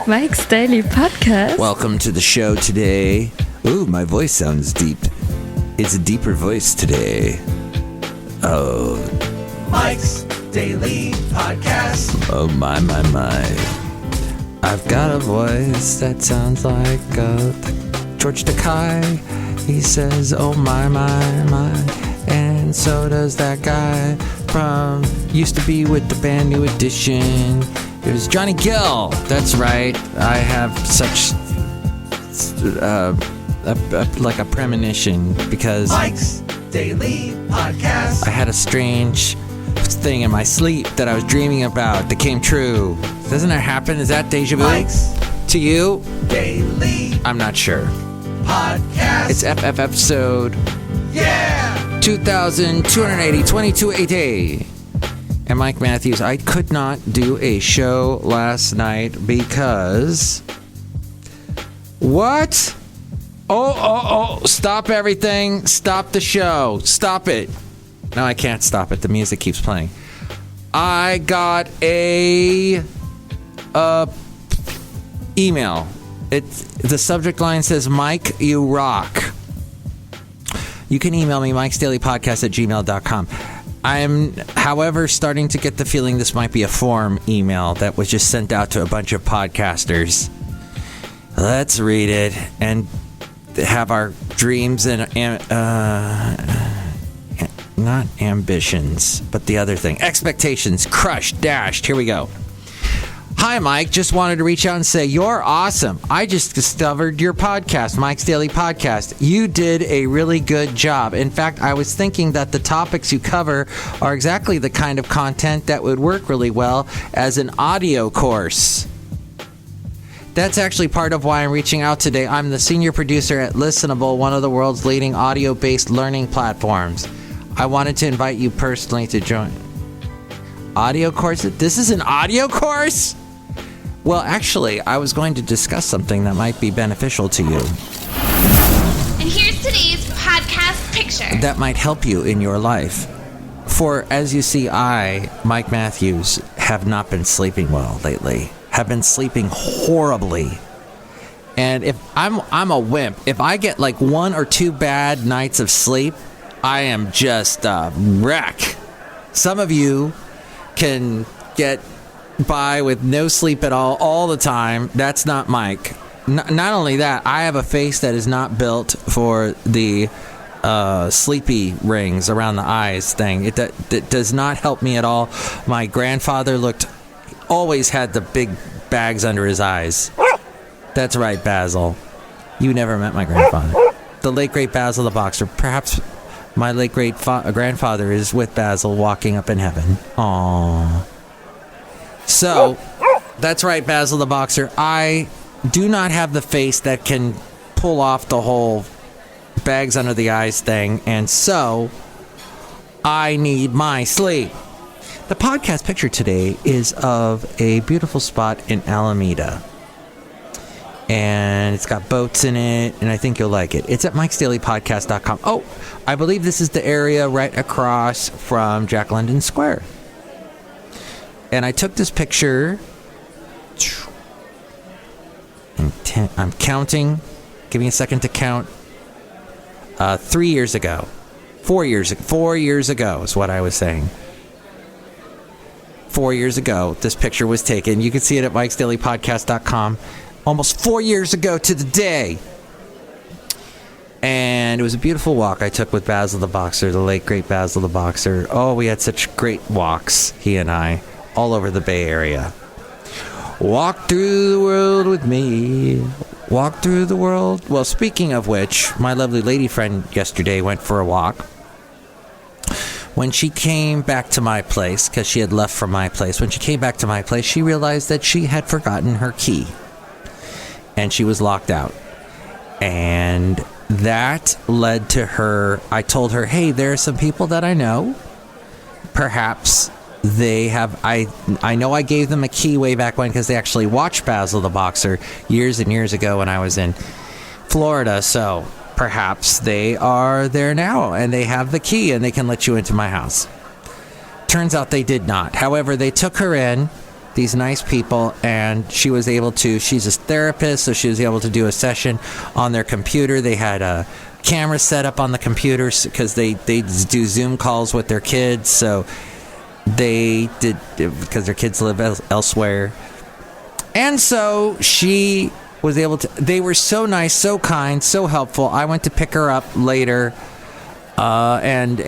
Mike's Daily Podcast. Welcome to the show today. Ooh, my voice sounds deep. It's a deeper voice today. Oh. Mike's Daily Podcast. Oh, my. I've got a voice that sounds like George Takei. He says, oh, my. And so does that guy from used to be with the band New Edition. It was Johnny Gill. That's right. I have such like a premonition because Mike's Daily Podcast. I had a strange thing in my sleep that I was dreaming about that came true. Doesn't that happen? Is that deja vu Mike's to you? Daily I'm not sure. Podcast. It's FF episode 2280 and Mike Matthews. I could not do a show last night because what? Oh, stop everything. Stop the show. Stop it. No, I can't stop it. The music keeps playing. I got a email. The subject line says, Mike, you rock. You can email me, MikesDailyPodcast@gmail.com. I'm, however, starting to get the feeling this might be a form email that was just sent out to a bunch of podcasters. Let's read it and have our dreams and not ambitions, but the other thing. Expectations crushed, dashed. Here we go. Hi, Mike. Just wanted to reach out and say you're awesome. I just discovered your podcast, Mike's Daily Podcast. You did a really good job. In fact, I was thinking that the topics you cover are exactly the kind of content that would work really well as an audio course. That's actually part of why I'm reaching out today. I'm the senior producer at Listenable, one of the world's leading audio-based learning platforms. I wanted to invite you personally to join. Audio course? This is an audio course? Well, actually, I was going to discuss something that might be beneficial to you. And here's today's podcast picture. That might help you in your life. For, as you see, I, Mike Matthews, have not been sleeping well lately. Have been sleeping horribly. And if I'm a wimp. If I get like 1 or 2 bad nights of sleep, I am just a wreck. Some of you can get by with no sleep at all the time. That's not Mike. Not only that, I have a face that is not built for the sleepy rings around the eyes thing. It does not help me at all. My grandfather always had the big bags under his eyes. That's right, Basil. You never met my grandfather. The late great Basil the Boxer. Perhaps my late great grandfather is with Basil walking up in heaven. Aww. So, that's right, Basil the Boxer. I do not have the face that can pull off the whole bags under the eyes thing, and so I need my sleep. The podcast picture today is of a beautiful spot in Alameda. And it's got boats in it, and I think you'll like it. It's at MikesDailyPodcast.com. Oh, I believe this is the area right across from Jack London Square. And I took this picture. I'm counting. Give me a second to count. 3 years ago. 4 years ago is what I was saying. 4 years ago, this picture was taken. You can see it at MikesDailyPodcast.com. Almost 4 years ago to the day. And it was a beautiful walk I took with Basil the Boxer, the late great Basil the Boxer. Oh, we had such great walks, he and I, all over the Bay Area. Walk through the world with me. Walk through the world. Well, speaking of which, my lovely lady friend yesterday went for a walk. When she came back to my place, because she had left from my place, when she came back to my place, she realized that she had forgotten her key. And she was locked out. And that led to her, I told her, hey, there are some people that I know. Perhaps they have, I know I gave them a key way back when because they actually watched Basil the Boxer years and years ago when I was in Florida. So perhaps they are there now and they have the key and they can let you into my house. Turns out they did not. However, they took her in. these nice people, and she's a therapist, so she was able to do a session on their computer. They had a camera set up on the computers because they do Zoom calls with their kids, so they did, because their kids live elsewhere. And so she was able to, they were so nice, so kind, so helpful. I went to pick her up later, and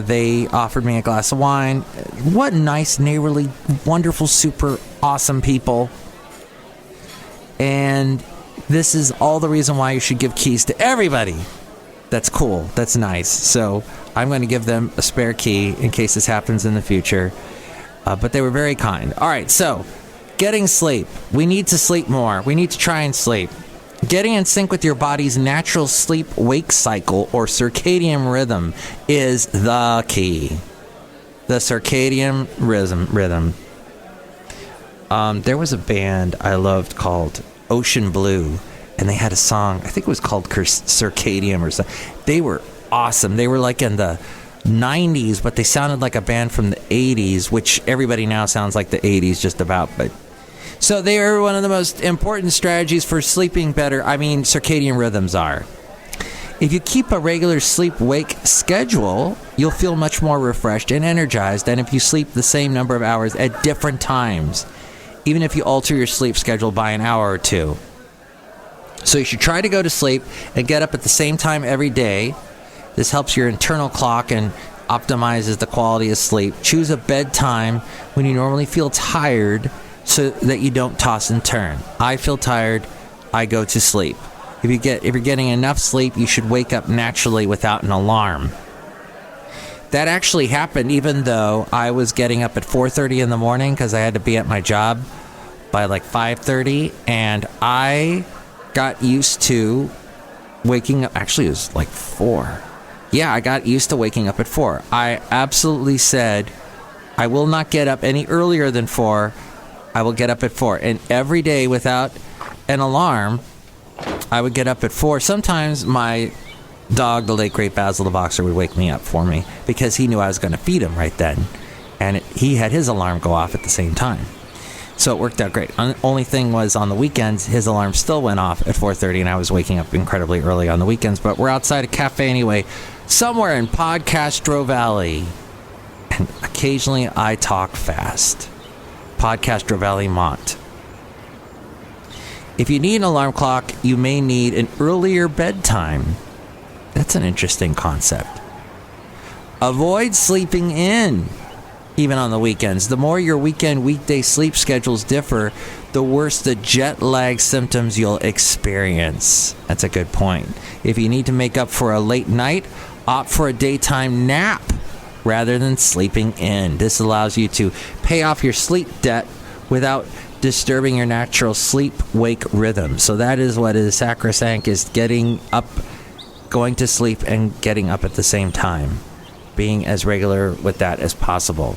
they offered me a glass of wine. What nice, neighborly, wonderful, super awesome people. And this is all the reason why you should give keys to everybody. That's cool. That's nice. So I'm going to give them a spare key in case this happens in the future. But they were very kind. All right, so getting sleep. We need to sleep more. We need to try and sleep. Getting in sync with your body's natural sleep-wake cycle, or circadian rhythm, is the key. The circadian rhythm. There was a band I loved called Ocean Blue, and they had a song, I think it was called Circadium or something. They were awesome. They were like in the 90s, but they sounded like a band from the 80s, which everybody now sounds like the 80s just about. But so they are one of the most important strategies for sleeping better. Circadian rhythms are. If you keep a regular sleep-wake schedule, you'll feel much more refreshed and energized than if you sleep the same number of hours at different times, even if you alter your sleep schedule by an hour or two. So you should try to go to sleep and get up at the same time every day. This helps your internal clock and optimizes the quality of sleep. Choose a bedtime when you normally feel tired so that you don't toss and turn. I feel tired, I go to sleep. If you're getting enough sleep, you should wake up naturally without an alarm. That actually happened even though I was getting up at 4:30 in the morning because I had to be at my job by like 5:30, and I got used to waking up. Actually, it was like 4. Yeah, I got used to waking up at 4. I absolutely said, I will not get up any earlier than 4. I will get up at 4. And every day without an alarm, I would get up at 4. Sometimes my dog, the late great Basil the Boxer, would wake me up for me because he knew I was going to feed him right then. And he had his alarm go off at the same time. So it worked out great. Only thing was, on the weekends, his alarm still went off at 4:30, and I was waking up incredibly early on the weekends. But we're outside a cafe anyway, somewhere in Podcastro Valley. And occasionally I talk fast. Podcastro Valley, Mont. If you need an alarm clock, you may need an earlier bedtime. That's an interesting concept. Avoid sleeping in, even on the weekends. The more your weekday sleep schedules differ, the worse the jet lag symptoms you'll experience. That's a good point. If you need to make up for a late night, opt for a daytime nap rather than sleeping in. This allows you to pay off your sleep debt without disturbing your natural sleep-wake rhythm. So that is what is sacrosanct, is getting up, going to sleep, and getting up at the same time. Being as regular with that as possible.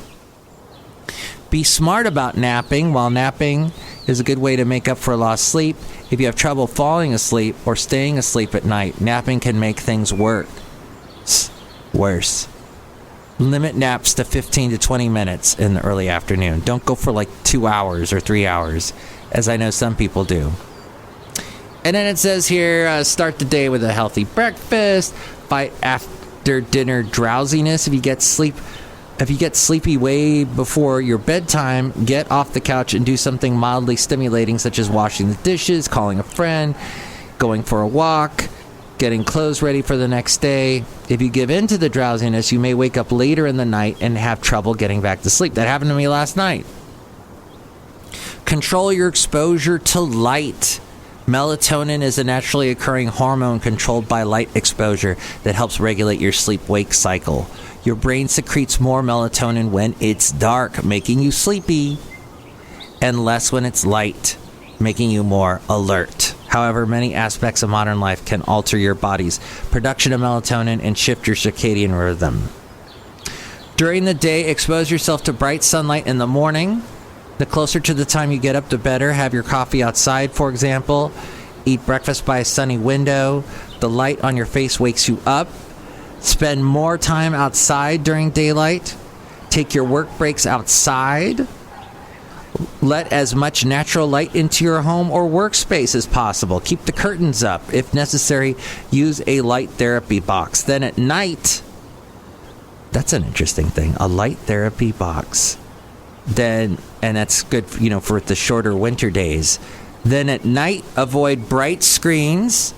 Be smart about napping. While napping is a good way to make up for lost sleep, if you have trouble falling asleep or staying asleep at night, napping can make things worse. Limit naps to 15 to 20 minutes in the early afternoon. Don't go for like 2 hours or 3 hours, as I know some people do. And then it says here, start the day with a healthy breakfast. Fight after dinner drowsiness. If you get sleepy way before your bedtime, get off the couch and do something mildly stimulating, such as washing the dishes, calling a friend, going for a walk, getting clothes ready for the next day. If you give in to the drowsiness, you may wake up later in the night and have trouble getting back to sleep. That happened to me last night. Control your exposure to light. Melatonin is a naturally occurring hormone controlled by light exposure that helps regulate your sleep-wake cycle. Your brain secretes more melatonin when it's dark, making you sleepy, and less when it's light, making you more alert. However, many aspects of modern life can alter your body's production of melatonin and shift your circadian rhythm. During the day, expose yourself to bright sunlight in the morning. The closer to the time you get up, the better. Have your coffee outside, for example. Eat breakfast by a sunny window. The light on your face wakes you up. Spend more time outside during daylight. Take your work breaks outside. Let as much natural light into your home or workspace as possible. Keep the curtains up. If necessary, use a light therapy box. Then at night, that's an interesting thing, a light therapy box. And that's good, for the shorter winter days. Then at night, avoid bright screens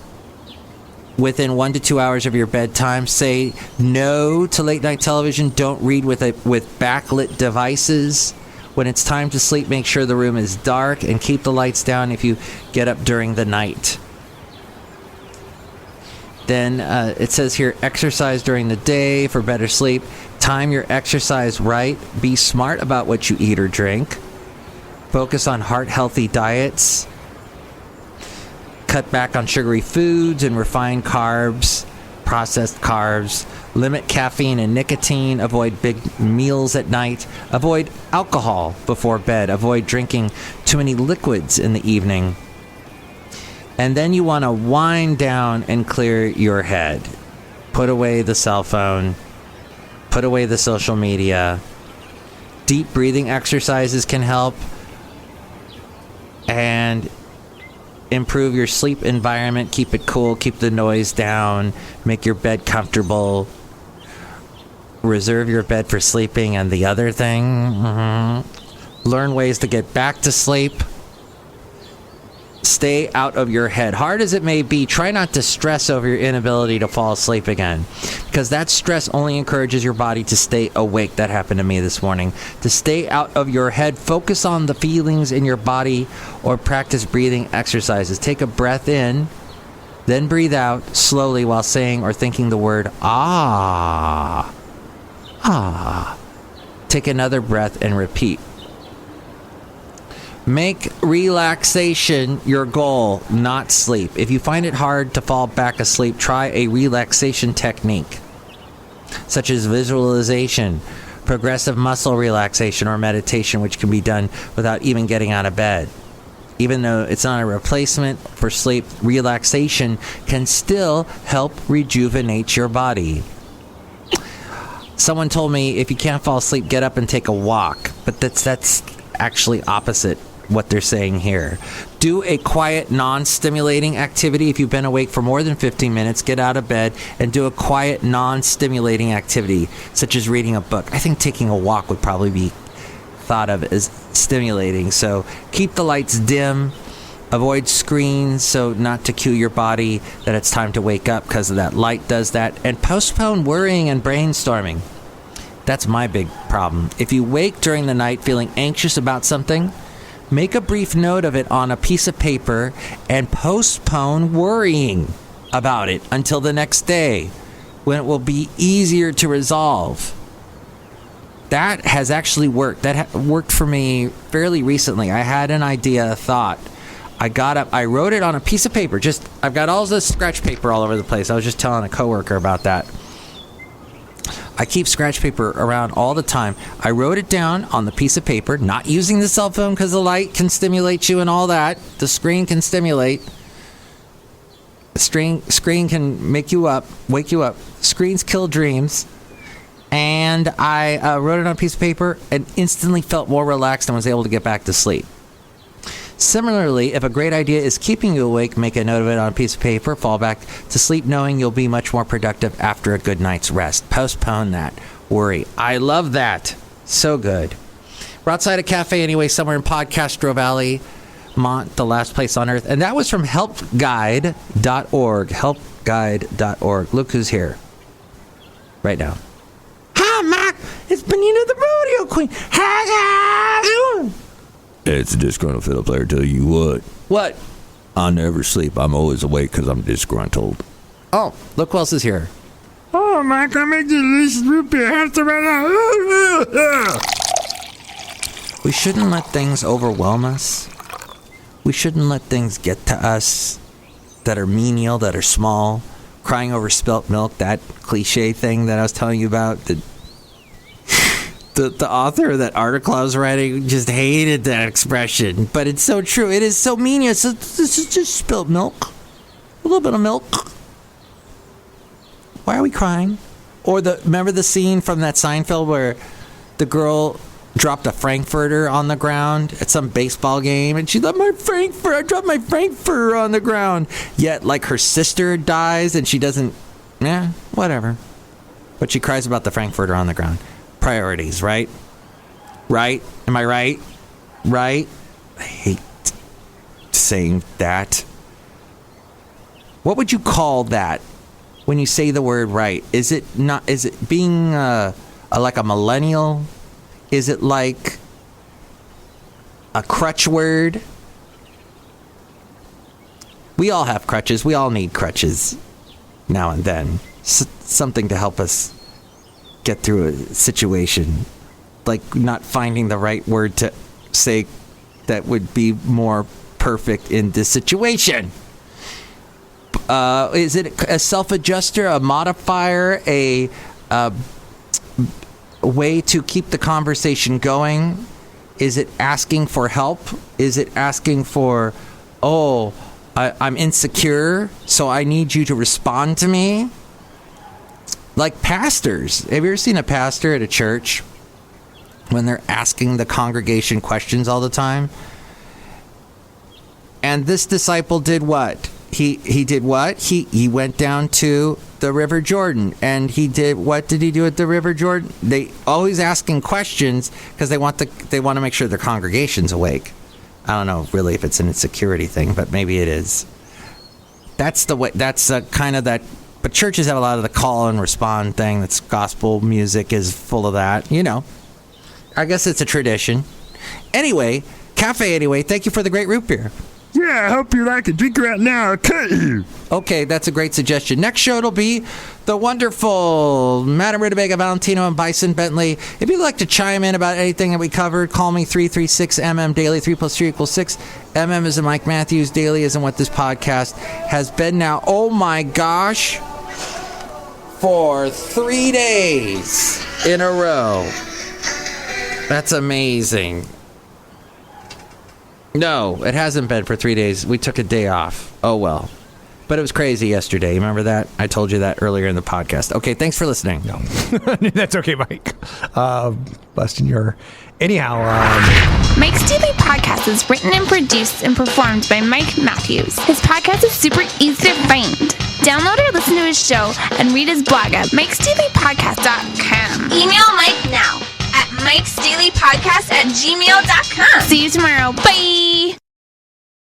within 1 to 2 hours of your bedtime. Say no to late night television. Don't read with backlit devices. When it's time to sleep, make sure the room is dark and keep the lights down if you get up during the night. Then it says here, exercise during the day for better sleep. Time your exercise right. Be smart about what you eat or drink. Focus on heart-healthy diets. Cut back on sugary foods and refined carbs, processed carbs. Limit caffeine and nicotine. Avoid big meals at night. Avoid alcohol before bed. Avoid drinking too many liquids in the evening. And then you want to wind down and clear your head. Put away the cell phone. Put away the social media. Deep breathing exercises can help. And improve your sleep environment. Keep it cool. Keep the noise down. Make your bed comfortable. Reserve your bed for sleeping. And the other thing, learn ways to get back to sleep. Stay out of your head. Hard as it may be, try not to stress over your inability to fall asleep again, because that stress only encourages your body to stay awake. That happened to me this morning. To stay out of your head, focus on the feelings in your body or practice breathing exercises. Take a breath in, then breathe out slowly while saying or thinking the word ah. Ah. Take another breath and repeat. Make relaxation your goal, not sleep. If you find it hard to fall back asleep, try a relaxation technique, such as visualization, progressive muscle relaxation, or meditation, which can be done without even getting out of bed. Even though it's not a replacement for sleep, relaxation can still help rejuvenate your body. Someone told me if you can't fall asleep, get up and take a walk. But that's actually opposite what they're saying here. Do a quiet, non-stimulating activity. If you've been awake for more than 15 minutes, get out of bed and do a quiet, non-stimulating activity, such as reading a book. I think taking a walk would probably be thought of as stimulating. So keep the lights dim. Avoid screens, so not to cue your body that it's time to wake up, because that light does that. And postpone worrying and brainstorming. That's my big problem. If you wake during the night feeling anxious about something, make a brief note of it on a piece of paper and postpone worrying about it until the next day, when it will be easier to resolve. That has actually worked. That worked for me fairly recently. I had an idea, a thought. I got up, I wrote it on a piece of paper. I've got all this scratch paper all over the place. I was just telling a coworker about that. I keep scratch paper around all the time. I wrote it down on the piece of paper, not using the cell phone because the light can stimulate you and all that. The screen can stimulate. The screen can wake you up. Screens kill dreams. And I wrote it on a piece of paper and instantly felt more relaxed and was able to get back to sleep. Similarly, if a great idea is keeping you awake, make a note of it on a piece of paper, fall back to sleep knowing you'll be much more productive after a good night's rest. Postpone that worry. I love that. So good. We're outside a cafe anyway, somewhere in Podcastro Valley, Mont, the last place on earth. And that was from helpguide.org. Helpguide.org. Look who's here right now. Hi, Mac. It's Benita the Rodeo Queen. How you doing? It's a disgruntled fiddle player. Tell you what. What? I never sleep. I'm always awake because I'm disgruntled. Oh, look who else is here. Oh, Mac, I made you delicious root beer. Have to right now. We shouldn't let things overwhelm us. We shouldn't let things get to us that are menial, that are small. Crying over spilt milk, that cliche thing that I was telling you about. The author of that article I was writing just hated that expression, but it's so true. It is so menial. This is just spilt milk. A little bit of milk. Why are we crying? Or remember the scene from that Seinfeld where the girl dropped a Frankfurter on the ground at some baseball game, and she left my Frankfurter. I dropped my Frankfurter on the ground. Yet, like, her sister dies, and she doesn't. Whatever. But she cries about the Frankfurter on the ground. Priorities, right? Right? Am I right? Right? I hate saying that. What would you call that when you say the word right? Is it not? Is it being like a millennial? Is it like a crutch word? We all have crutches. We all need crutches now and then. Something to help us get through a situation. Like not finding the right word to say that would be more perfect in this situation. Is it a self-adjuster, a modifier, a way to keep the conversation going? Is it asking for help? Is it asking for, I'm insecure, so I need you to respond to me? Like pastors. Have you ever seen a pastor at a church when they're asking the congregation questions all the time? And this disciple did what? He did what? He went down to the River Jordan, and what did he do at the River Jordan? They always asking questions because they want to make sure their congregation's awake. I don't know really if it's an insecurity thing, but maybe it is. That's the way. That's kind of that. But churches have a lot of the call and respond thing. That's gospel music is full of that. I guess it's a tradition. Anyway, cafe. Anyway, thank you for the great root beer. Yeah, I hope you like it. Drink right now. I'll cut you. Okay, that's a great suggestion. Next show it'll be the wonderful Madam Rutabaga, Valentino, and Bison Bentley. If you'd like to chime in about anything that we covered, call me 336-MM Daily. 3 + 3 = 6. MM is in Mike Matthews. Daily is in what this podcast has been now. Oh my gosh. For 3 days in a row. That's amazing. No, it hasn't been for 3 days. We took a day off. Oh, well. But it was crazy yesterday. You remember that? I told you that earlier in the podcast. Okay, thanks for listening. No. That's okay, Mike. Busting your... Anyhow, Mike's Daily Podcast is written and produced and performed by Mike Matthews. His podcast is super easy to find. Download or listen to his show and read his blog at MikesDailyPodcast.com. Email Mike now at MikesDailyPodcast@gmail.com. See you tomorrow. Bye!